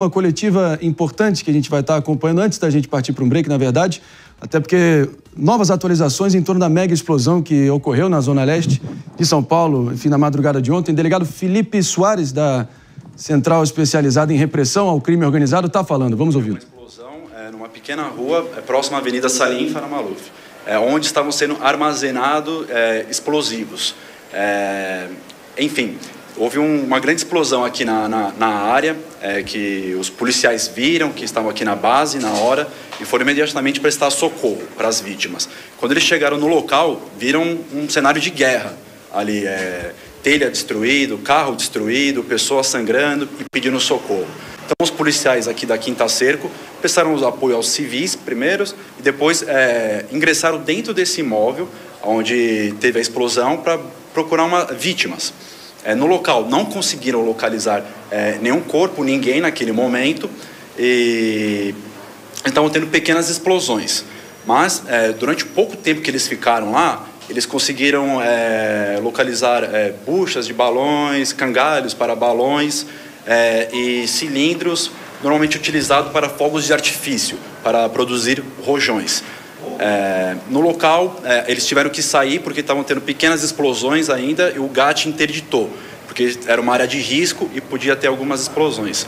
Uma coletiva importante que a gente vai estar acompanhando antes da gente partir para um break, na verdade, até porque novas atualizações em torno da mega explosão que ocorreu na Zona Leste de São Paulo, enfim, na madrugada de ontem. O delegado Felipe Soares, da Central Especializada em Repressão ao Crime Organizado, está falando. Vamos ouvir. Uma explosão numa pequena rua próxima à Avenida Salim Farah Maluf, onde estavam sendo armazenados explosivos. Enfim, houve uma grande explosão aqui na área, que os policiais viram, que estavam aqui na base na hora, e foram imediatamente prestar socorro para as vítimas. Quando eles chegaram no local, viram um cenário de guerra ali, telha destruído, carro destruído, pessoas sangrando e pedindo socorro. Então os policiais aqui da Quinta Cerco prestaram apoio aos civis primeiros e depois ingressaram dentro desse imóvel onde teve a explosão para procurar vítimas. No local não conseguiram localizar nenhum corpo, ninguém naquele momento, e estavam tendo pequenas explosões. Mas durante o pouco tempo que eles ficaram lá, eles conseguiram localizar buchas de balões, cangalhos para balões e cilindros normalmente utilizados para fogos de artifício, para produzir rojões. No local, eles tiveram que sair porque estavam tendo pequenas explosões ainda e o GAT interditou, porque era uma área de risco e podia ter algumas explosões.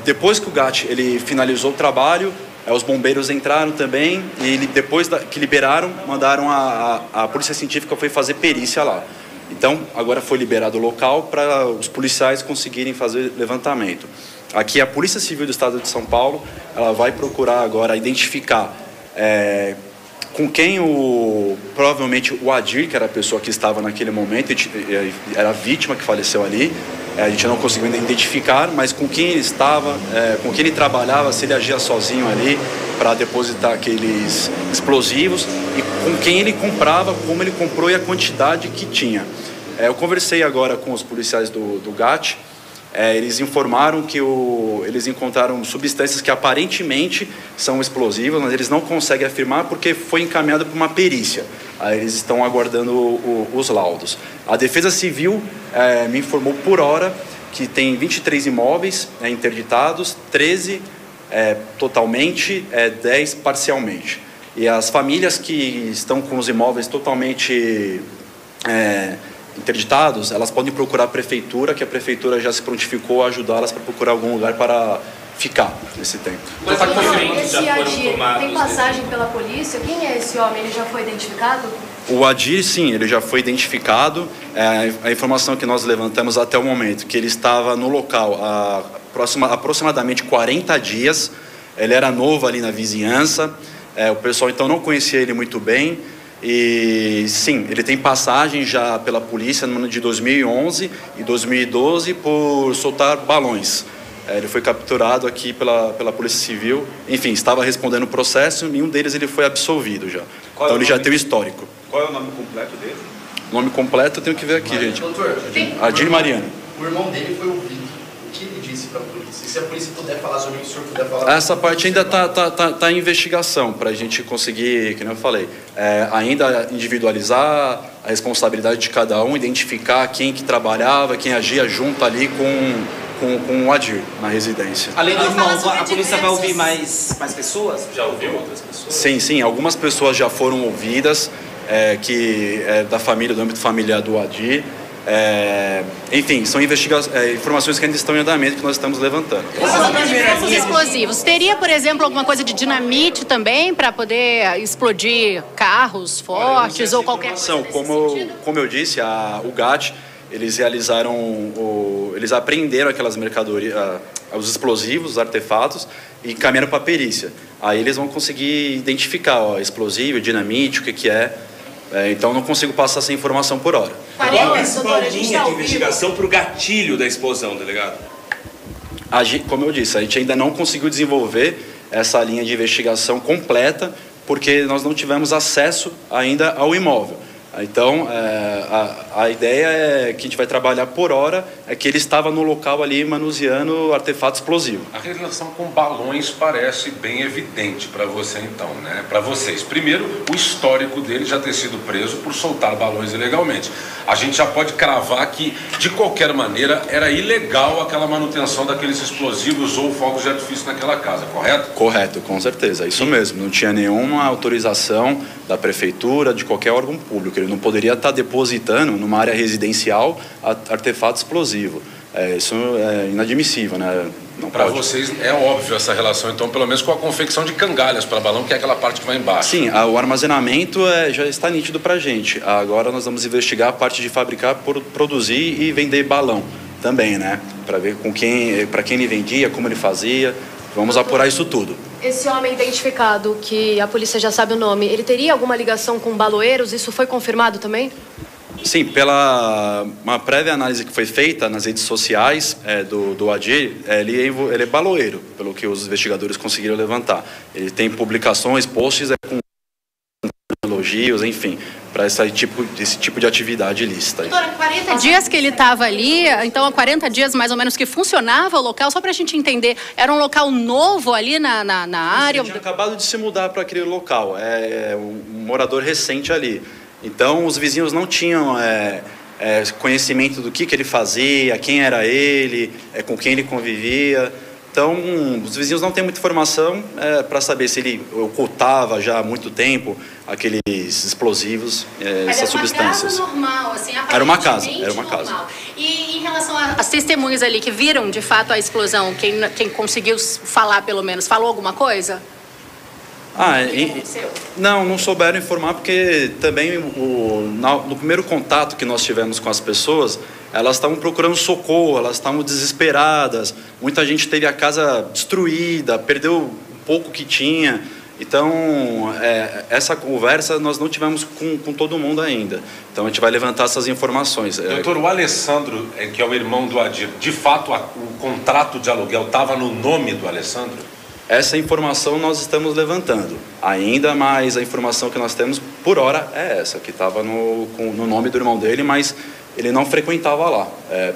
Depois que o GAT ele finalizou o trabalho, os bombeiros entraram também e depois que liberaram, mandaram a Polícia Científica foi fazer perícia lá. Então, agora foi liberado o local para os policiais conseguirem fazer levantamento. Aqui a Polícia Civil do Estado de São Paulo, ela vai procurar agora identificar com quem provavelmente o Adir, que era a pessoa que estava naquele momento, era a vítima que faleceu ali, a gente não conseguiu ainda identificar, mas com quem ele estava, com quem ele trabalhava, se ele agia sozinho ali para depositar aqueles explosivos e com quem ele comprava, como ele comprou e a quantidade que tinha. Eu conversei agora com os policiais do GAT. Eles informaram que eles encontraram substâncias que aparentemente são explosivas, mas eles não conseguem afirmar porque foi encaminhado para uma perícia. Aí eles estão aguardando os laudos. A Defesa Civil me informou por hora que tem 23 imóveis interditados, 13 totalmente, 10 parcialmente. E as famílias que estão com os imóveis totalmente interditados, elas podem procurar a prefeitura, que a prefeitura já se prontificou a ajudá-las para procurar algum lugar para ficar nesse tempo. Quantos documentos já foram tomados? Tem passagem pela polícia? Quem é esse homem? Ele já foi identificado? O Adir, sim, ele já foi identificado. A informação que nós levantamos até o momento, que ele estava no local há aproximadamente 40 dias. Ele era novo ali na vizinhança. O pessoal então não conhecia ele muito bem. E sim, ele tem passagem já pela polícia no ano de 2011 e 2012 por soltar balões. Ele foi capturado aqui pela Polícia Civil. Enfim, estava respondendo o processo e um deles ele foi absolvido já. Então ele já tem o histórico. Qual é o nome completo dele? O nome completo eu tenho que ver aqui, gente. Doutor, Adir Mariano. O irmão dele foi ouvido. O que ele disse para a polícia? Se a polícia puder falar sobre isso, o senhor puder falar... Essa parte ainda está em investigação, para a gente conseguir, como eu falei, ainda individualizar a responsabilidade de cada um, identificar quem que trabalhava, quem agia junto ali com o Adir na residência. Além do irmão, a polícia vai ouvir mais pessoas? Já ouviu outras pessoas? Sim, algumas pessoas já foram ouvidas, que da família, do âmbito familiar do Adir. Enfim, são informações que ainda estão em andamento que nós estamos levantando. Diversos explosivos. Teria, por exemplo, alguma coisa de dinamite também para poder explodir carros fortes ou qualquer coisa nesse sentido? Como eu disse, o GAT, eles eles apreenderam aquelas mercadorias, os explosivos, os artefatos e caminharam para a perícia. Aí eles vão conseguir identificar explosivo, dinamite, o que é. Então não consigo passar essa informação por hora. Qual a principal linha de investigação para o gatilho da explosão, delegado? Como eu disse, a gente ainda não conseguiu desenvolver essa linha de investigação completa porque nós não tivemos acesso ainda ao imóvel. Então, a ideia é que a gente vai trabalhar por hora, é que ele estava no local ali manuseando artefato explosivo. A relação com balões parece bem evidente para você então, né? Para vocês. Primeiro, o histórico dele já ter sido preso por soltar balões ilegalmente. A gente já pode cravar que, de qualquer maneira, era ilegal aquela manutenção daqueles explosivos ou fogos de artifício naquela casa, correto? Correto, com certeza, isso mesmo. Não tinha nenhuma autorização da prefeitura, de qualquer órgão público. Ele não poderia estar depositando numa área residencial artefato explosivo. Isso é inadmissível, né? Para vocês é óbvio essa relação, então, pelo menos com a confecção de cangalhas para balão, que é aquela parte que vai embaixo. Sim, o armazenamento já está nítido para a gente. Agora nós vamos investigar a parte de fabricar, produzir e vender balão também, né? Para ver para quem ele vendia, como ele fazia. Vamos apurar isso tudo. Esse homem identificado, que a polícia já sabe o nome, ele teria alguma ligação com baloeiros? Isso foi confirmado também? Sim, pela uma prévia análise que foi feita nas redes sociais do Adir, ele é baloeiro, pelo que os investigadores conseguiram levantar. Ele tem publicações, posts com elogios, enfim, para esse tipo de atividade ilícita. Doutora, 40 dias que ele estava ali, então há 40 dias mais ou menos que funcionava o local, só para a gente entender, era um local novo ali na área? Ele tinha acabado de se mudar para aquele local, um morador recente ali. Então, os vizinhos não tinham conhecimento do que ele fazia, quem era ele, com quem ele convivia. Então, os vizinhos não têm muita informação para saber se ele ocultava já há muito tempo aqueles explosivos, essas substâncias. Era uma casa normal, assim, era uma casa. Normal. E em relação às testemunhas ali que viram, de fato, a explosão, quem conseguiu falar, pelo menos, falou alguma coisa? Não souberam informar, porque também no primeiro contato que nós tivemos com as pessoas, elas estavam procurando socorro, elas estavam desesperadas, muita gente teve a casa destruída, perdeu o pouco que tinha. Então, essa conversa nós não tivemos com todo mundo ainda. Então, a gente vai levantar essas informações. Doutor, o Alessandro, que é o irmão do Adir, de fato, o contrato de aluguel estava no nome do Alessandro? Essa informação nós estamos levantando. Ainda mais a informação que nós temos por hora é essa, que estava no nome do irmão dele, mas ele não frequentava lá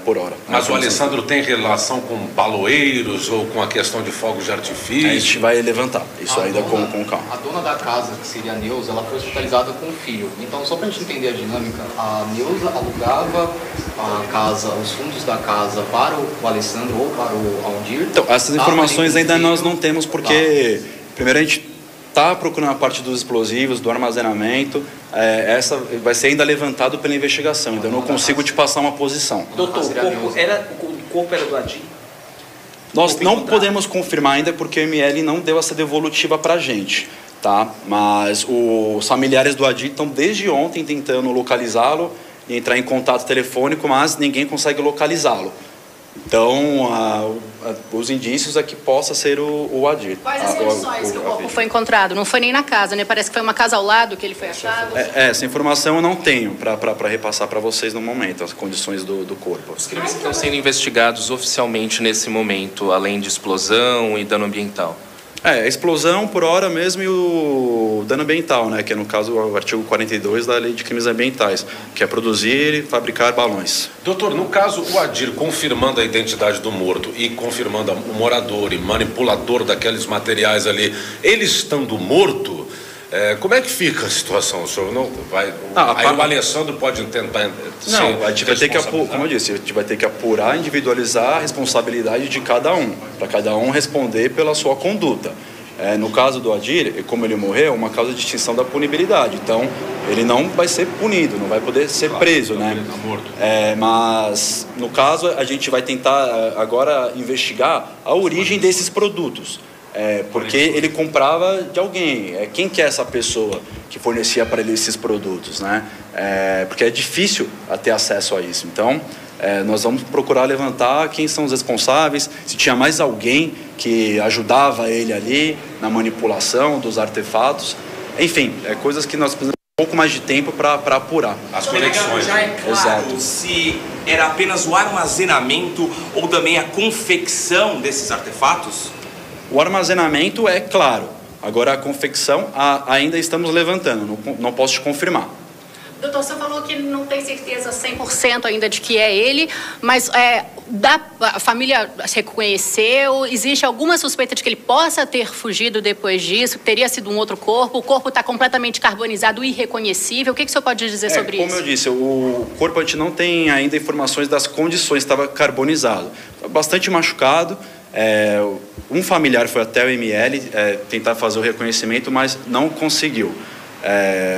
por hora. Mas o Alessandro tem relação com baloeiros ou com a questão de fogos de artifício? A gente vai levantar isso ainda com calma. A dona da casa, que seria a Neuza, ela foi hospitalizada com o filho. Então, só para a gente entender a dinâmica, a Neuza alugava a casa, os fundos da casa para o Alessandro ou para o Aldir? Então, essas informações ainda nós não temos, porque primeiro a gente está procurando a parte dos explosivos, do armazenamento. Essa vai ser ainda levantado pela investigação, então eu não consigo te passar uma posição. Doutor, o corpo era do Adir? Nós não podemos confirmar ainda, porque o ML não deu essa devolutiva para a gente, tá? Mas os familiares do Adir estão desde ontem tentando localizá-lo e entrar em contato telefônico, mas ninguém consegue localizá-lo. Então, os indícios é que possa ser o Adir. Quais as condições que o corpo foi encontrado? Não foi nem na casa, né? Parece que foi uma casa ao lado que ele foi achado. Essa informação eu não tenho para repassar para vocês no momento, as condições do corpo. Os crimes que estão sendo investigados oficialmente nesse momento, além de explosão e dano ambiental? A explosão por hora mesmo e o dano ambiental, né? Que é no caso o artigo 42 da Lei de Crimes Ambientais, que é produzir e fabricar balões. Doutor, no caso o Adir confirmando a identidade do morto e confirmando o morador e manipulador daqueles materiais ali, ele estando morto, como é que fica a situação? O senhor não vai? O Alessandro pode tentar. Não, a gente vai ter que, como eu disse, a gente vai ter que apurar, individualizar a responsabilidade de cada um, para cada um responder pela sua conduta. No caso do Adir, como ele morreu, é uma causa de extinção da punibilidade. Então, ele não vai ser punido, não vai poder ser preso, né? Ele está morto. Mas, no caso, a gente vai tentar agora investigar a origem desses produtos. Porque ele comprava de alguém. Quem que é essa pessoa que fornecia para ele esses produtos, né? Porque é difícil ter acesso a isso. Então, nós vamos procurar levantar quem são os responsáveis, se tinha mais alguém que ajudava ele ali na manipulação dos artefatos. Enfim, coisas que nós precisamos um pouco mais de tempo para apurar. As conexões. Já é claro. Exato. Se era apenas o armazenamento ou também a confecção desses artefatos? O armazenamento é claro. Agora, a confecção ainda estamos levantando, não posso te confirmar. Doutor, você falou que não tem certeza 100% ainda de que é ele, mas a família reconheceu? Existe alguma suspeita de que ele possa ter fugido depois disso, que teria sido um outro corpo? O corpo está completamente carbonizado e irreconhecível. O que o senhor pode dizer sobre isso? Como eu disse, o corpo a gente não tem ainda informações das condições, estava carbonizado. Bastante machucado. Um familiar foi até o ML tentar fazer o reconhecimento, mas não conseguiu.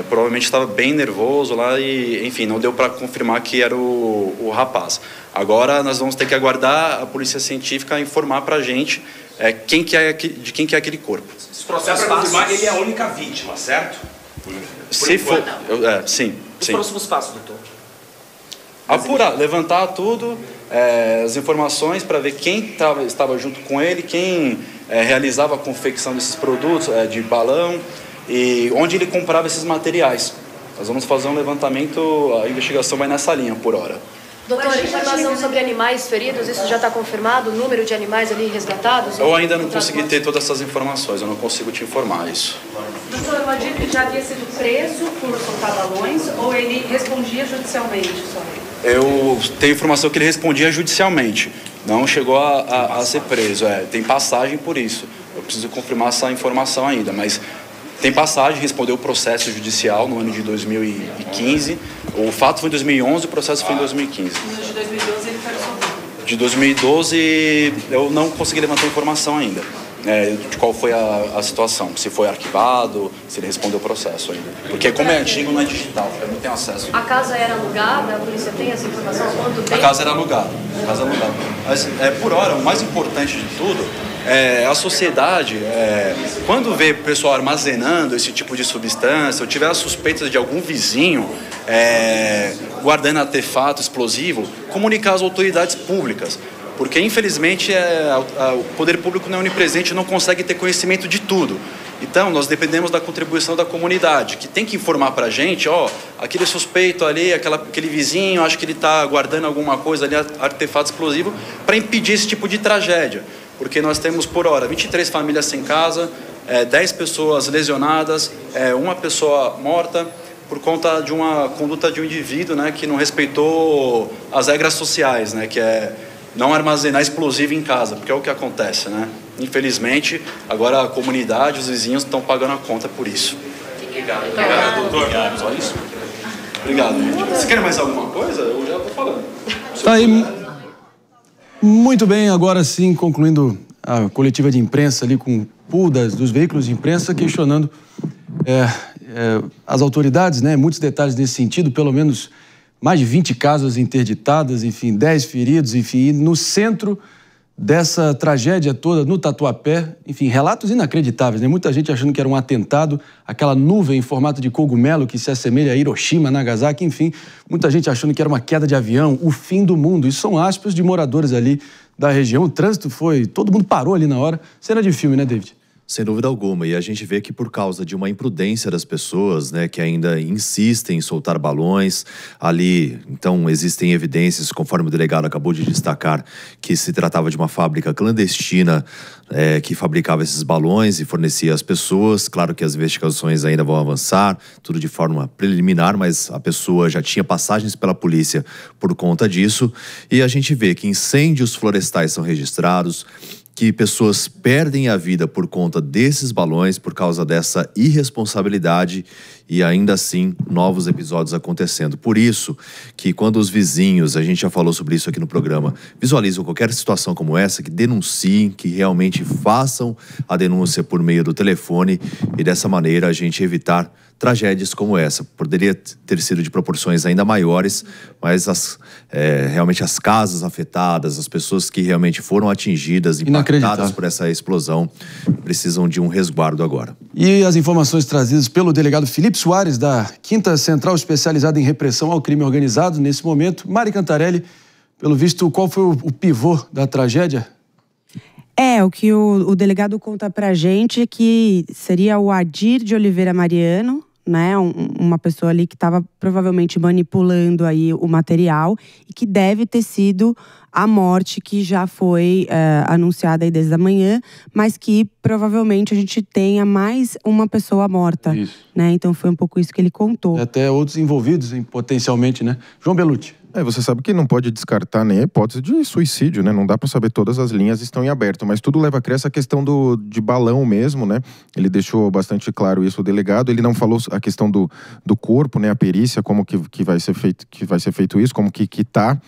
Provavelmente estava bem nervoso lá e, enfim, não deu para confirmar que era o rapaz. Agora nós vamos ter que aguardar a polícia científica informar para a gente de quem que é aquele corpo. Dá para confirmar, ele é a única vítima, certo? Se for, sim. Os próximos passos, doutor? Apurar, levantar tudo, as informações para ver quem estava junto com ele, quem realizava a confecção desses produtos de balão, e onde ele comprava esses materiais. Nós vamos fazer um levantamento, a investigação vai nessa linha por hora. Doutor, informação sobre animais feridos, isso já está confirmado? O número de animais ali resgatados? Eu ainda não consegui ter todas essas informações, eu não consigo te informar isso. Doutor, o Adir já havia sido preso por soltar balões ou ele respondia judicialmente só? Eu tenho informação que ele respondia judicialmente, não chegou a ser preso, tem passagem por isso. Eu preciso confirmar essa informação ainda, mas tem passagem, respondeu o processo judicial no ano de 2015. O fato foi em 2011, o processo foi em 2015. No de 2012 ele foi absolvido? De 2012 eu não consegui levantar informação ainda, de qual foi a situação. Se foi arquivado, se ele respondeu o processo ainda. Porque como é antigo, não é digital, eu não tenho acesso. A casa era alugada? A polícia tem essa informação? Há quanto tempo? A casa era alugada. Mas, por hora, o mais importante de tudo a sociedade, quando vê o pessoal armazenando esse tipo de substância, ou tiver a suspeita de algum vizinho guardando artefato explosivo, comunicar às autoridades públicas. Porque, infelizmente, o poder público não é onipresente e não consegue ter conhecimento de tudo. Então, nós dependemos da contribuição da comunidade, que tem que informar para a gente, aquele suspeito ali, aquele vizinho, acho que ele está guardando alguma coisa ali, artefato explosivo, para impedir esse tipo de tragédia. Porque nós temos, por hora, 23 famílias sem casa, 10 pessoas lesionadas, uma pessoa morta, por conta de uma conduta de um indivíduo, né, que não respeitou as regras sociais, né, que é não armazenar explosivo em casa, porque é o que acontece, né? Infelizmente, agora a comunidade, os vizinhos estão pagando a conta por isso. Obrigado, doutor. Obrigado, só isso. Obrigado, gente. Vocês querem mais alguma coisa? Eu já estou falando. Tá aí. Muito bem, agora sim, concluindo a coletiva de imprensa ali com o pool dos veículos de imprensa, questionando as autoridades, né? Muitos detalhes nesse sentido, pelo menos mais de 20 casas interditadas, enfim, 10 feridos, enfim, e no centro dessa tragédia toda, no Tatuapé, enfim, relatos inacreditáveis, né? Muita gente achando que era um atentado, aquela nuvem em formato de cogumelo que se assemelha a Hiroshima, Nagasaki, enfim, muita gente achando que era uma queda de avião, o fim do mundo. Isso são aspas de moradores ali da região. O trânsito todo mundo parou ali na hora. Cena de filme, né, David? Sem dúvida alguma, e a gente vê que por causa de uma imprudência das pessoas, né, que ainda insistem em soltar balões, ali, então, existem evidências, conforme o delegado acabou de destacar, que se tratava de uma fábrica clandestina que fabricava esses balões e fornecia às pessoas. Claro que as investigações ainda vão avançar, tudo de forma preliminar, mas a pessoa já tinha passagens pela polícia por conta disso, e a gente vê que incêndios florestais são registrados, que pessoas perdem a vida por conta desses balões, por causa dessa irresponsabilidade, e ainda assim novos episódios acontecendo. Por isso que quando os vizinhos, a gente já falou sobre isso aqui no programa, visualizam qualquer situação como essa, que denunciem, que realmente façam a denúncia por meio do telefone, e dessa maneira a gente evitar tragédias como essa. Poderia ter sido de proporções ainda maiores, mas realmente as casas afetadas, as pessoas que realmente foram atingidas, impactadas por essa explosão, precisam de um resguardo agora. E as informações trazidas pelo delegado Felipe Soares, da 5ª Central Especializada em Repressão ao Crime Organizado, nesse momento. Mari Cantarelli, pelo visto, qual foi o pivô da tragédia? O que o delegado conta pra gente que seria o Adir de Oliveira Mariano, né, uma pessoa ali que estava provavelmente manipulando aí o material e que deve ter sido a morte que já foi anunciada aí desde a manhã, mas que provavelmente a gente tenha mais uma pessoa morta. Isso. Né? Então foi um pouco isso que ele contou. E até outros envolvidos potencialmente, né? João Belucci. Você sabe que não pode descartar nem a hipótese de suicídio, né? Não dá para saber, todas as linhas estão em aberto, mas tudo leva a crer essa questão de balão mesmo, né? Ele deixou bastante claro isso, o delegado. Ele não falou a questão do corpo, né? A perícia, como que vai ser feito isso, como que tá.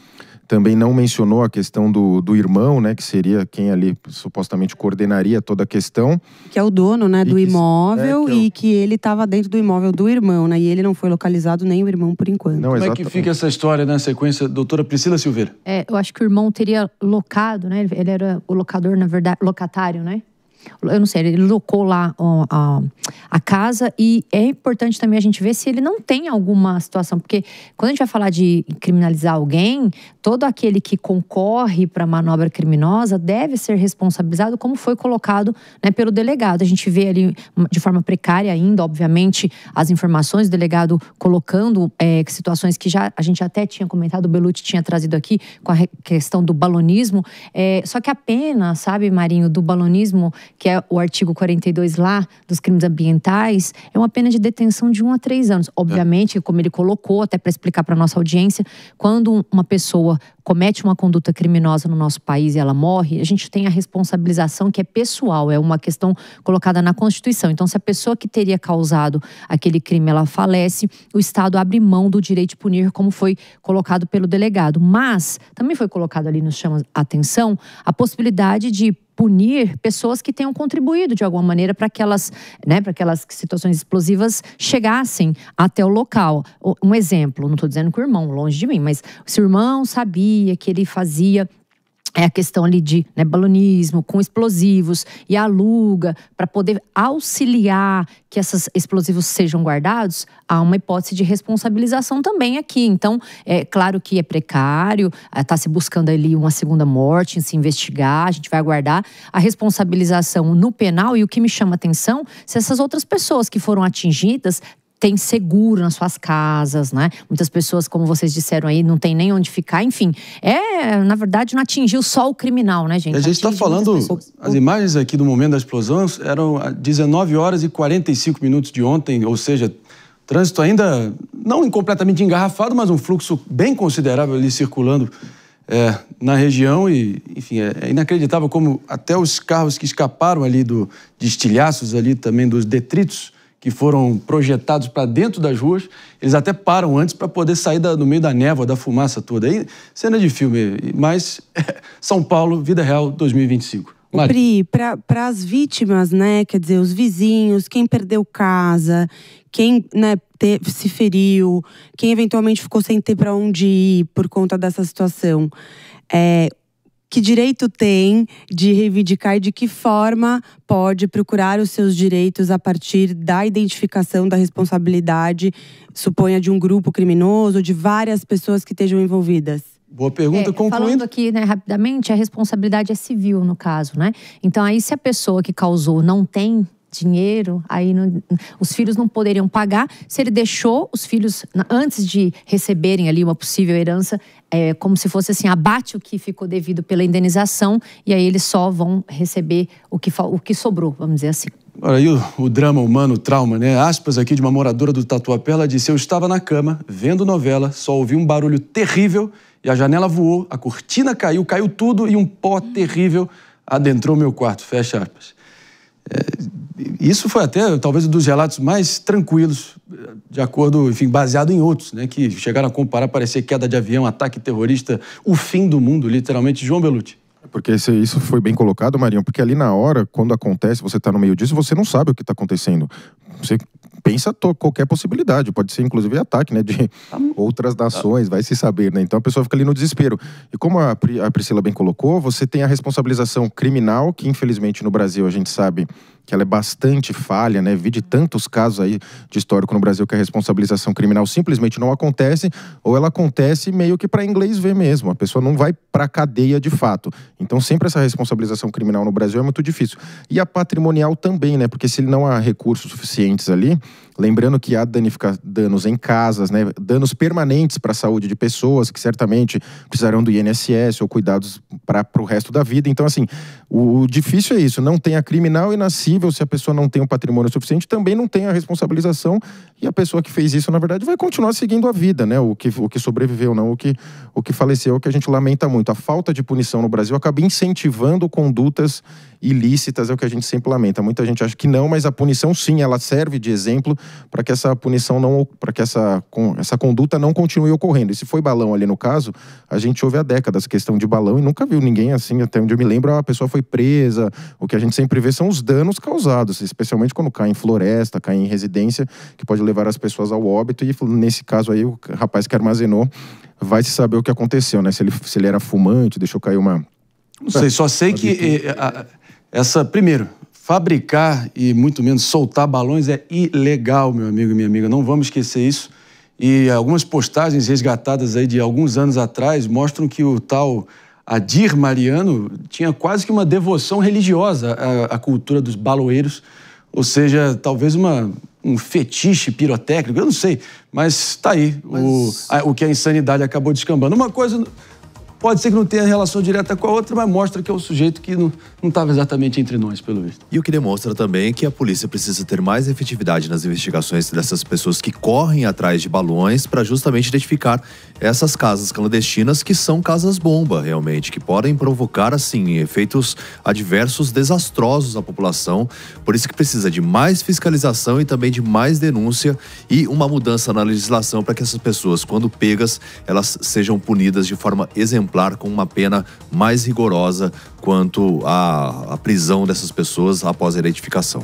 Também não mencionou a questão do irmão, né? Que seria quem ali supostamente coordenaria toda a questão. Que é o dono, né, do imóvel e que ele estava dentro do imóvel do irmão, né? E ele não foi localizado, nem o irmão por enquanto. Como é que fica essa história na sequência, doutora Priscila Silveira? Eu acho que o irmão teria locado, né? Ele era o locador, na verdade, locatário, né? Eu não sei, ele locou lá a casa, e é importante também a gente ver se ele não tem alguma situação, porque quando a gente vai falar de criminalizar alguém, todo aquele que concorre para manobra criminosa deve ser responsabilizado, como foi colocado, né, pelo delegado. A gente vê ali de forma precária ainda, obviamente, as informações, o delegado colocando situações que a gente até tinha comentado, o Belucci tinha trazido aqui com a questão do balonismo, só que a pena, sabe, Marinho, do balonismo, que é o artigo 42 lá, dos crimes ambientais, é uma pena de detenção de 1 a 3 anos. Obviamente, como ele colocou, até para explicar para nossa audiência, quando uma pessoa comete uma conduta criminosa no nosso país e ela morre, a gente tem a responsabilização que é pessoal, é uma questão colocada na Constituição. Então, se a pessoa que teria causado aquele crime, ela falece, o Estado abre mão do direito de punir, como foi colocado pelo delegado. Mas, também foi colocado ali, nos chama a atenção, a possibilidade de punir pessoas que tenham contribuído de alguma maneira para aquelas situações explosivas chegassem até o local. Um exemplo, não estou dizendo que o irmão, longe de mim, mas se o irmão sabia que ele fazia a questão ali de balonismo com explosivos e aluga para poder auxiliar que esses explosivos sejam guardados, há uma hipótese de responsabilização também aqui. Então, é claro que é precário, está se buscando ali uma segunda morte, se investigar, a gente vai aguardar a responsabilização no penal. E o que me chama atenção, se essas outras pessoas que foram atingidas tem seguro nas suas casas, né? Muitas pessoas, como vocês disseram aí, não tem nem onde ficar. Enfim, na verdade, não atingiu só o criminal, né, gente? A gente está falando, as imagens aqui do momento da explosão eram 19 horas e 45 minutos de ontem, ou seja, trânsito ainda não completamente engarrafado, mas um fluxo bem considerável ali circulando na região. E, enfim, é inacreditável como até os carros que escaparam ali de estilhaços ali também, dos detritos que foram projetados para dentro das ruas, eles até param antes para poder sair no meio da névoa, da fumaça toda. Aí, cena de filme, mas São Paulo, vida real, 2025. Pri, para as vítimas, né, quer dizer, os vizinhos, quem perdeu casa, quem, né, se feriu, quem eventualmente ficou sem ter para onde ir por conta dessa situação, que direito tem de reivindicar e de que forma pode procurar os seus direitos a partir da identificação da responsabilidade, suponha, de um grupo criminoso, de várias pessoas que estejam envolvidas? Boa pergunta, concluindo. Falando aqui, né, rapidamente, a responsabilidade é civil, no caso, né? Então, aí, se a pessoa que causou não tem dinheiro, aí os filhos não poderiam pagar. Se ele deixou os filhos, antes de receberem ali uma possível herança, como se fosse assim, abate o que ficou devido pela indenização, e aí eles só vão receber o que sobrou, vamos dizer assim. Olha aí o drama humano, o trauma, né? Aspas aqui de uma moradora do Tatuapé, ela disse: eu estava na cama, vendo novela, só ouvi um barulho terrível e a janela voou, a cortina caiu tudo e um pó terrível adentrou meu quarto. Fecha aspas. Isso foi até, talvez, um dos relatos mais tranquilos, de acordo, enfim, baseado em outros, né, que chegaram a comparar, parecer queda de avião, ataque terrorista, o fim do mundo, literalmente. João Belucci. Porque isso foi bem colocado, Marinho, porque ali na hora, quando acontece, você está no meio disso, você não sabe o que está acontecendo. Você pensa qualquer possibilidade, pode ser inclusive ataque, né, de outras nações, vai se saber, né? Então a pessoa fica ali no desespero. E como a Priscila bem colocou, você tem a responsabilização criminal, que infelizmente no Brasil a gente sabe que ela é bastante falha, né? Vi de tantos casos aí de histórico no Brasil que a responsabilização criminal simplesmente não acontece, ou ela acontece meio que para inglês ver mesmo. A pessoa não vai para cadeia de fato. Então sempre essa responsabilização criminal no Brasil é muito difícil. E a patrimonial também, né? Porque se não há recursos suficientes ali, Lembrando que há danos em casas, né? Danos permanentes para a saúde de pessoas que certamente precisarão do INSS ou cuidados para o resto da vida. Então, assim, o difícil é isso. Não tem a criminal inassível se a pessoa não tem um patrimônio suficiente, também não tem a responsabilização, e a pessoa que fez isso, na verdade, vai continuar seguindo a vida, né? O que sobreviveu, não o que faleceu, que a gente lamenta muito. A falta de punição no Brasil acaba incentivando condutas ilícitas, é o que a gente sempre lamenta. Muita gente acha que não, mas a punição sim, ela serve de exemplo para que essa punição não, para que essa conduta não continue ocorrendo. E se foi balão ali no caso, a gente ouve há décadas questão de balão e nunca viu ninguém assim, até onde eu me lembro, a pessoa foi presa. O que a gente sempre vê são os danos causados, especialmente quando cai em floresta, cai em residência, que pode levar as pessoas ao óbito. E nesse caso aí, o rapaz que armazenou vai se saber o que aconteceu, né? Se ele era fumante, deixou cair uma... Não sei, só sei que primeiro, fabricar e muito menos soltar balões é ilegal, meu amigo e minha amiga. Não vamos esquecer isso. E algumas postagens resgatadas aí de alguns anos atrás mostram que o tal Adir Mariano tinha quase que uma devoção religiosa à cultura dos baloeiros. Ou seja, talvez um fetiche pirotécnico, eu não sei. Mas tá aí, o que a insanidade acabou descambando. Uma coisa... Pode ser que não tenha relação direta com a outra, mas mostra que é o sujeito que não estava exatamente entre nós, pelo visto. E o que demonstra também que a polícia precisa ter mais efetividade nas investigações dessas pessoas que correm atrás de balões para justamente identificar essas casas clandestinas que são casas-bomba, realmente, que podem provocar, assim, efeitos adversos desastrosos à população. Por isso que precisa de mais fiscalização e também de mais denúncia e uma mudança na legislação para que essas pessoas, quando pegas, elas sejam punidas de forma exemplar, com uma pena mais rigorosa quanto à prisão dessas pessoas após a identificação.